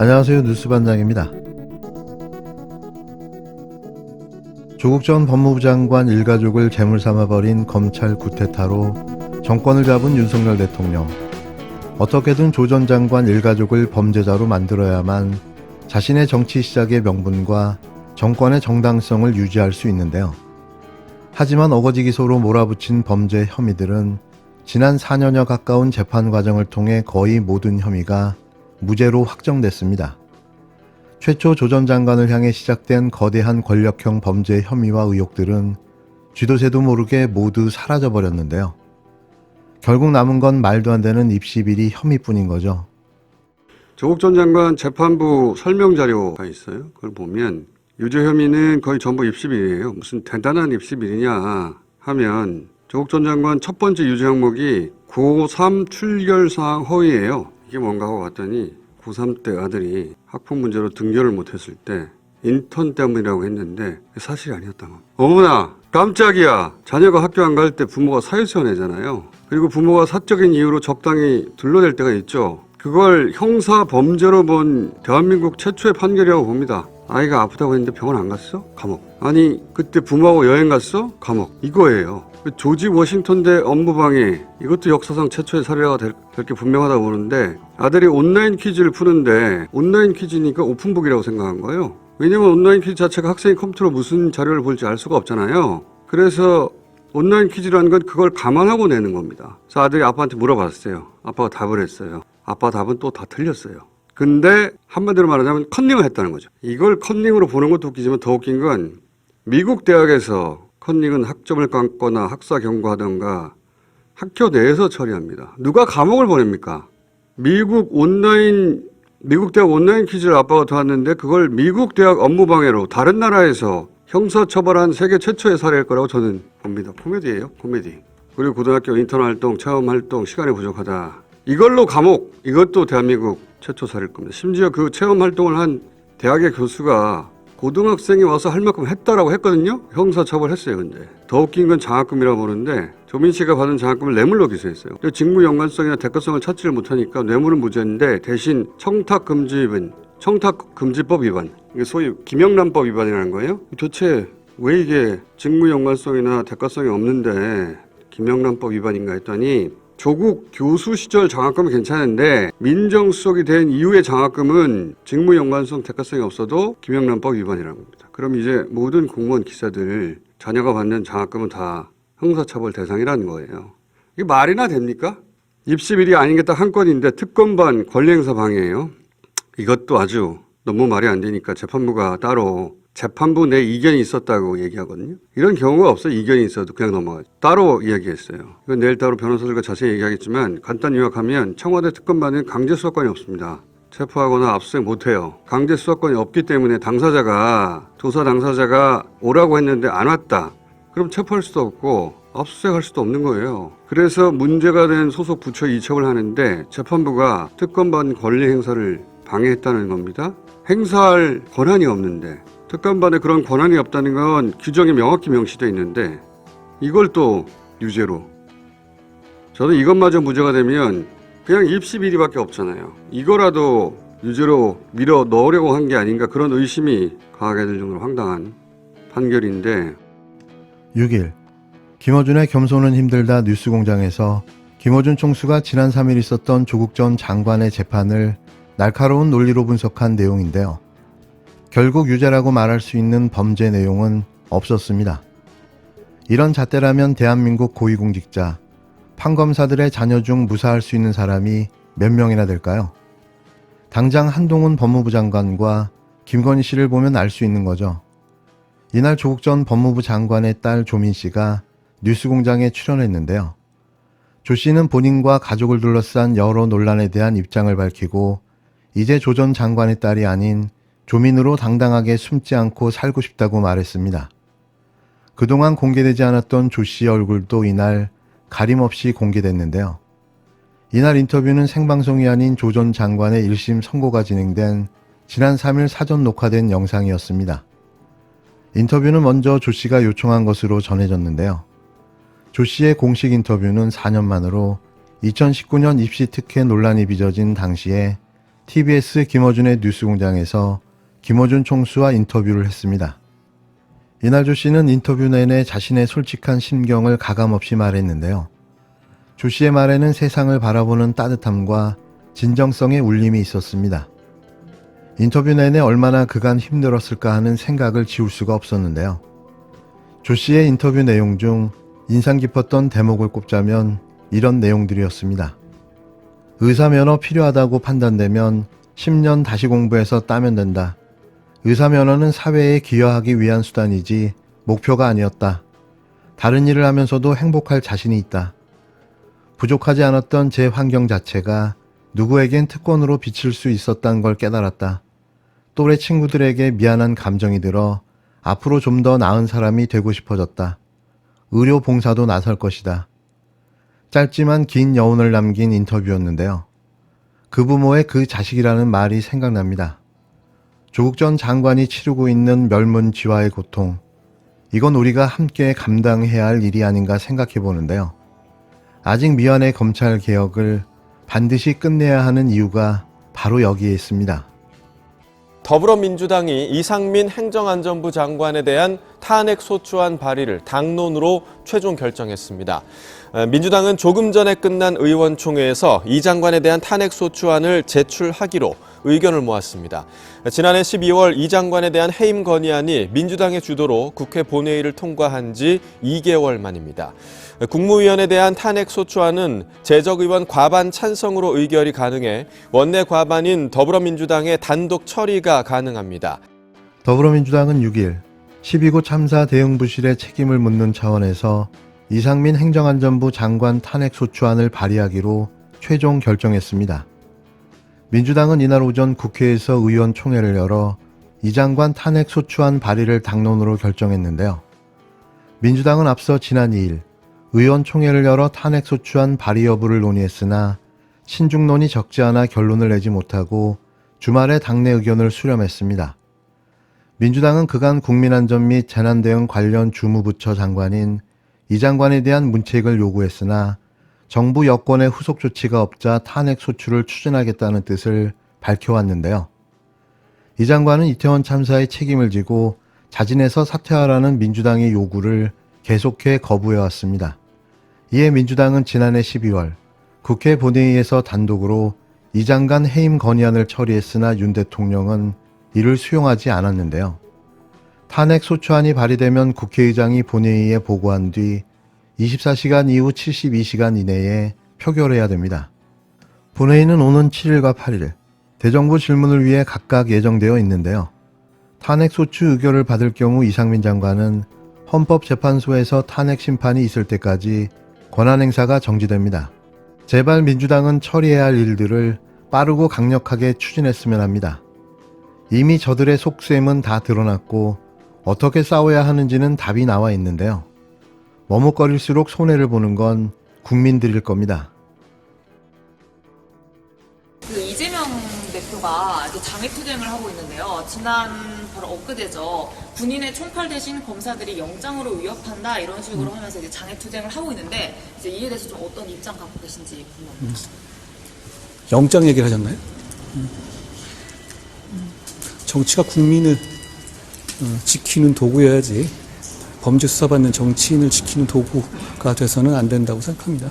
안녕하세요. 뉴스반장입니다. 조국 전 법무부 장관 일가족을 제물 삼아버린 검찰 구테타로 정권을 잡은 윤석열 대통령. 어떻게든 조 전 장관 일가족을 범죄자로 만들어야만 자신의 정치 시작의 명분과 정권의 정당성을 유지할 수 있는데요. 하지만 어거지 기소로 몰아붙인 범죄 혐의들은 지난 4년여 가까운 재판 과정을 통해 거의 모든 혐의가 무죄로 확정됐습니다. 최초 조 전 장관을 향해 시작된 거대한 권력형 범죄 혐의와 의혹들은 쥐도 새도 모르게 모두 사라져버렸는데요. 결국 남은 건 말도 안 되는 입시비리 혐의뿐인 거죠. 조국 전 장관 재판부 설명 자료가 있어요. 그걸 보면 유죄 혐의는 거의 전부 입시비리예요. 무슨 대단한 입시비리냐 하면 조국 전 장관 첫 번째 유죄 항목이 고3 출결사항 허위예요. 이게 뭔가 하고 봤더니 고3 때 아들이 학폭 문제로 등교를 못했을 때 인턴 때문이라고 했는데 사실이 아니었다고. 어머나 깜짝이야. 자녀가 학교 안 갈 때 부모가 사유치원 내잖아요. 그리고 부모가 사적인 이유로 적당히 둘러댈 때가 있죠. 그걸 형사 범죄로 본 대한민국 최초의 판결이라고 봅니다. 아이가 아프다고 했는데 병원 안 갔어? 감옥. 아니 그때 부모하고 여행 갔어? 감옥. 이거예요. 조지 워싱턴대 업무방해, 이것도 역사상 최초의 사례가 될 게 분명하다고 보는데 아들이 온라인 퀴즈를 푸는데 온라인 퀴즈니까 오픈북이라고 생각한 거예요. 왜냐면 온라인 퀴즈 자체가 학생이 컴퓨터로 무슨 자료를 볼지 알 수가 없잖아요. 그래서 온라인 퀴즈라는 건 그걸 감안하고 내는 겁니다. 그래서 아들이 아빠한테 물어봤어요. 아빠가 답을 했어요. 아빠 답은 또 다 틀렸어요. 근데 한마디로 말하자면 컨닝을 했다는 거죠. 이걸 컨닝으로 보는 것도 웃기지만 더 웃긴 건 미국 대학에서 컨닝은 학점을 깎거나 학사 경고하던가 학교 내에서 처리합니다. 누가 감옥을 보냅니까? 미국 대학 온라인 퀴즈를 아빠가 도왔는데 그걸 미국 대학 업무방해로 다른 나라에서 형사처벌한 세계 최초의 사례일 거라고 저는 봅니다. 코미디예요, 코미디. 그리고 고등학교 인턴 활동, 체험 활동, 시간이 부족하다. 이걸로 감옥, 이것도 대한민국 최초 사례일 겁니다. 심지어 그 체험 활동을 한 대학의 교수가 고등학생이 와서 할 만큼 했다라고 했거든요. 형사처벌했어요. 근데 더 웃긴 건 장학금이라고 보는데 조민 씨가 받은 장학금을 뇌물로 기소했어요. 직무 연관성이나 대가성을 찾지를 못하니까 뇌물은 무죄인데 대신 청탁금지법 위반, 이게 소위 김영란법 위반이라는 거예요. 도대체 왜 이게 직무 연관성이나 대가성이 없는데 김영란법 위반인가 했더니 조국 교수 시절 장학금은 괜찮은데 민정수석이 된 이후의 장학금은 직무 연관성 대가성이 없어도 김영란법 위반이라는 겁니다. 그럼 이제 모든 공무원 기사들 자녀가 받는 장학금은 다 형사처벌 대상이라는 거예요. 이게 말이나 됩니까? 입시비리 아닌 게 딱 한 건인데 특검반 권리행사 방해예요. 이것도 아주 너무 말이 안 되니까 재판부가 따로 재판부 내 이견이 있었다고 얘기하거든요. 이런 경우가 없어요. 이견이 있어도 그냥 넘어가죠. 따로 이야기했어요. 이건 내일 따로 변호사들과 자세히 얘기하겠지만 간단히 요약하면 청와대 특검반은 강제 수사권이 없습니다. 체포하거나 압수수색 못해요. 강제 수사권이 없기 때문에 조사 당사자가 오라고 했는데 안 왔다. 그럼 체포할 수도 없고 압수수색할 수도 없는 거예요. 그래서 문제가 된 소속 부처에 이첩을 하는데 재판부가 특검반 권리 행사를 방해했다는 겁니다. 행사할 권한이 없는데 특검반에 그런 권한이 없다는 건 규정이 명확히 명시되어 있는데 이걸 또 유죄로. 저는 이것마저 무죄가 되면 그냥 입시비리밖에 없잖아요. 이거라도 유죄로 밀어 넣으려고 한 게 아닌가 그런 의심이 강하게 들 정도로 황당한 판결인데. 6일 김어준의 겸손은 힘들다 뉴스공장에서 김어준 총수가 지난 3일 있었던 조국 전 장관의 재판을 날카로운 논리로 분석한 내용인데요. 결국 유죄라고 말할 수 있는 범죄 내용은 없었습니다. 이런 잣대라면 대한민국 고위공직자, 판검사들의 자녀 중 무사할 수 있는 사람이 몇 명이나 될까요? 당장 한동훈 법무부 장관과 김건희 씨를 보면 알 수 있는 거죠. 이날 조국 전 법무부 장관의 딸 조민 씨가 뉴스공장에 출연했는데요. 조 씨는 본인과 가족을 둘러싼 여러 논란에 대한 입장을 밝히고 이제 조 전 장관의 딸이 아닌 조민으로 당당하게 숨지 않고 살고 싶다고 말했습니다. 그동안 공개되지 않았던 조 씨의 얼굴도 이날 가림없이 공개됐는데요. 이날 인터뷰는 생방송이 아닌 조 전 장관의 1심 선고가 진행된 지난 3일 사전 녹화된 영상이었습니다. 인터뷰는 먼저 조 씨가 요청한 것으로 전해졌는데요. 조 씨의 공식 인터뷰는 4년 만으로 2019년 입시 특혜 논란이 빚어진 당시에 TBS 김어준의 뉴스공장에서 김어준 총수와 인터뷰를 했습니다. 이날 조 씨는 인터뷰 내내 자신의 솔직한 심경을 가감없이 말했는데요. 조 씨의 말에는 세상을 바라보는 따뜻함과 진정성의 울림이 있었습니다. 인터뷰 내내 얼마나 그간 힘들었을까 하는 생각을 지울 수가 없었는데요. 조 씨의 인터뷰 내용 중 인상 깊었던 대목을 꼽자면 이런 내용들이었습니다. 의사면허 필요하다고 판단되면 10년 다시 공부해서 따면 된다. 의사면허는 사회에 기여하기 위한 수단이지 목표가 아니었다. 다른 일을 하면서도 행복할 자신이 있다. 부족하지 않았던 제 환경 자체가 누구에겐 특권으로 비칠 수 있었다는 걸 깨달았다. 또래 친구들에게 미안한 감정이 들어 앞으로 좀 더 나은 사람이 되고 싶어졌다. 의료 봉사도 나설 것이다. 짧지만 긴 여운을 남긴 인터뷰였는데요. 그 부모의 그 자식이라는 말이 생각납니다. 조국 전 장관이 치르고 있는 멸문지화의 고통, 이건 우리가 함께 감당해야 할 일이 아닌가 생각해 보는데요. 아직 미완의 검찰 개혁을 반드시 끝내야 하는 이유가 바로 여기에 있습니다. 더불어민주당이 이상민 행정안전부 장관에 대한 탄핵 소추안 발의를 당론으로 최종 결정했습니다. 민주당은 조금 전에 끝난 의원총회에서 이 장관에 대한 탄핵 소추안을 제출하기로 의견을 모았습니다. 지난해 12월 이 장관에 대한 해임 건의안이 민주당의 주도로 국회 본회의를 통과한 지 2개월 만입니다. 국무위원에 대한 탄핵 소추안은 재적의원 과반 찬성으로 의결이 가능해 원내 과반인 더불어민주당의 단독 처리가 가능합니다. 더불어민주당은 6일 12구 참사 대응 부실의 책임을 묻는 차원에서 이상민 행정안전부 장관 탄핵 소추안을 발의하기로 최종 결정했습니다. 민주당은 이날 오전 국회에서 의원총회를 열어 이 장관 탄핵 소추안 발의를 당론으로 결정했는데요. 민주당은 앞서 지난 2일 의원총회를 열어 탄핵 소추안 발의 여부를 논의했으나 신중론이 적지 않아 결론을 내지 못하고 주말에 당내 의견을 수렴했습니다. 민주당은 그간 국민안전 및 재난대응 관련 주무부처 장관인 이 장관에 대한 문책을 요구했으나 정부 여권의 후속 조치가 없자 탄핵 소추를 추진하겠다는 뜻을 밝혀왔는데요. 이 장관은 이태원 참사의 책임을 지고 자진해서 사퇴하라는 민주당의 요구를 계속해 거부해왔습니다. 이에 민주당은 지난해 12월 국회 본회의에서 단독으로 이 장관 해임 건의안을 처리했으나 윤 대통령은 이를 수용하지 않았는데요. 탄핵 소추안이 발의되면 국회의장이 본회의에 보고한 뒤 24시간 이후 72시간 이내에 표결해야 됩니다. 본회의는 오는 7일과 8일 대정부 질문을 위해 각각 예정되어 있는데요. 탄핵 소추 의결을 받을 경우 이상민 장관은 헌법재판소에서 탄핵 심판이 있을 때까지 권한 행사가 정지됩니다. 제발 민주당은 처리해야 할 일들을 빠르고 강력하게 추진했으면 합니다. 이미 저들의 속셈은 다 드러났고 어떻게 싸워야 하는지는 답이 나와 있는데요. 머뭇거릴수록 손해를 보는 건 국민들일 겁니다. 이재명 대표가 이제 장외투쟁을 하고 있는데요. 지난 바로 엊그제죠. 군인의 총칼 대신 검사들이 영장으로 위협한다 이런 식으로 하면서 이제 장외투쟁을 하고 있는데 이제 이에 대해서 좀 어떤 입장 갖고 계신지 궁금합니다. 영장 얘기를 하셨나요? 정치가 국민을 지키는 도구여야지 범죄 수사받는 정치인을 지키는 도구가 돼서는 안 된다고 생각합니다.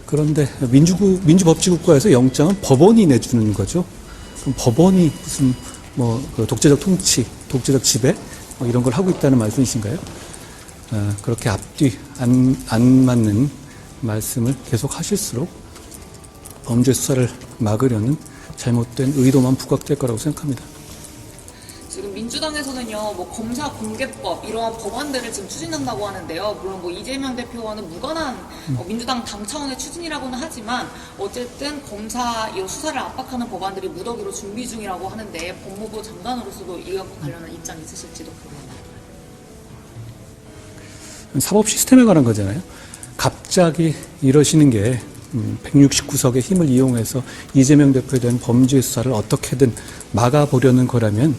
그런데 민주법치국가에서 영장은 법원이 내주는 거죠. 그럼 법원이 무슨 독재적 통치, 독재적 지배 이런 걸 하고 있다는 말씀이신가요? 그렇게 앞뒤 안 맞는 말씀을 계속 하실수록 범죄 수사를 막으려는 잘못된 의도만 부각될 거라고 생각합니다. 지금 민주당에서는요, 검사 공개법 이러한 법안들을 지금 추진한다고 하는데요. 물론 이재명 대표와는 무관한 민주당 당 차원의 추진이라고는 하지만 어쨌든 검사 이 수사를 압박하는 법안들이 무더기로 준비 중이라고 하는데 법무부 장관으로서도 이와 관련한 입장 있으실지도 궁금합니다. 사법 시스템에 관한 거잖아요. 갑자기 이러시는 게 169석의 힘을 이용해서 이재명 대표에 대한 범죄 수사를 어떻게든 막아보려는 거라면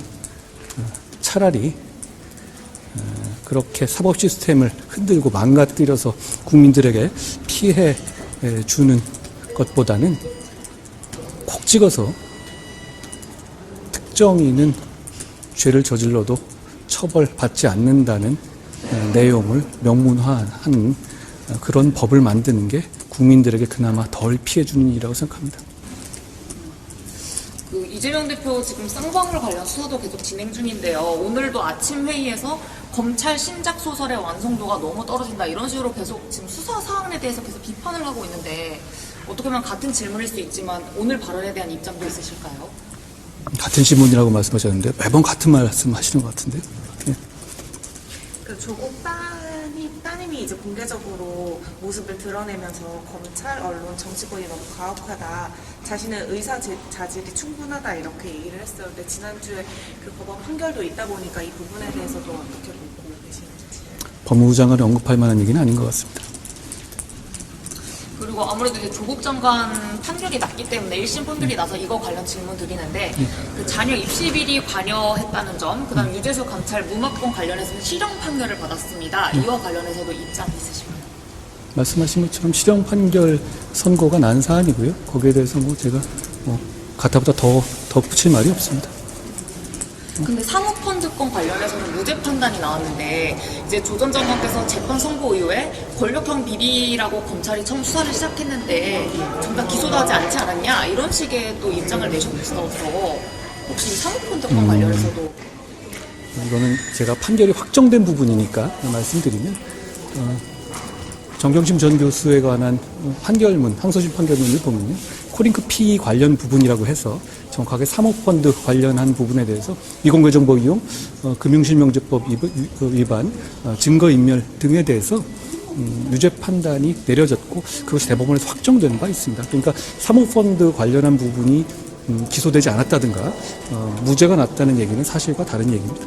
차라리 그렇게 사법 시스템을 흔들고 망가뜨려서 국민들에게 피해 주는 것보다는 꼭 찍어서 특정인은 죄를 저질러도 처벌받지 않는다는 내용을 명문화한 그런 법을 만드는 게 국민들에게 그나마 덜 피해주는 일이라고 생각합니다. 그 이재명 대표 지금 쌍방울 관련 수사도 계속 진행 중인데요. 오늘도 아침 회의에서 검찰 신작 소설의 완성도가 너무 떨어진다 이런 식으로 계속 지금 수사 사안에 대해서 계속 비판을 하고 있는데 어떻게 보면 같은 질문일 수 있지만 오늘 발언에 대한 입장도 있으실까요? 같은 질문이라고 말씀하셨는데 매번 같은 말씀 하시는 것 같은데요. 예. 그 조국 따님이 이제 공개적으로 모습을 드러내면서 검찰, 언론, 정치권이 너무 가혹하다, 자신의 의사 자질이 충분하다 이렇게 얘기를 했어요. 근데 지난주에 그 법원 판결도 있다 보니까 이 부분에 대해서도 어떻게 보고 계시는지. 법무부 장관이 언급할 만한 얘기는 아닌 것 같습니다. 그리고 아무래도 이제 조국 장관 판결이 났기 때문에 1심 분들이 나서 이거 관련 질문 드리는데 그 자녀 입시 비리 관여했다는 점, 그다음 유재수 감찰 무마건 관련해서는 실형 판결을 받았습니다. 이와 관련해서도 입장이 있으신가요? 말씀하신 것처럼 실형 판결 선고가 난 사안이고요. 거기에 대해서 제가 가타보다 더 붙일 말이 없습니다. 근데 사모펀드건 관련해서는 무죄 판단이 나왔는데 이제 조 전 장관께서 재판 선고 이후에 권력형 비리라고 검찰이 처음 수사를 시작했는데 정작 기소도 하지 않지 않았냐 이런 식의 또 입장을 내셨어서 혹시 사모펀드건 관련해서도 이거는 제가 판결이 확정된 부분이니까 말씀드리면 정경심 전 교수에 관한 판결문, 항소심 판결문을 보면요. 코링크 P 관련 부분이라고 해서 정확하게 사모펀드 관련한 부분에 대해서 미공개정보 이용, 금융실명제법 위반, 증거인멸 등에 대해서 유죄 판단이 내려졌고 그것이 대법원에서 확정된 바 있습니다. 그러니까 사모펀드 관련한 부분이 기소되지 않았다든가 무죄가 났다는 얘기는 사실과 다른 얘기입니다.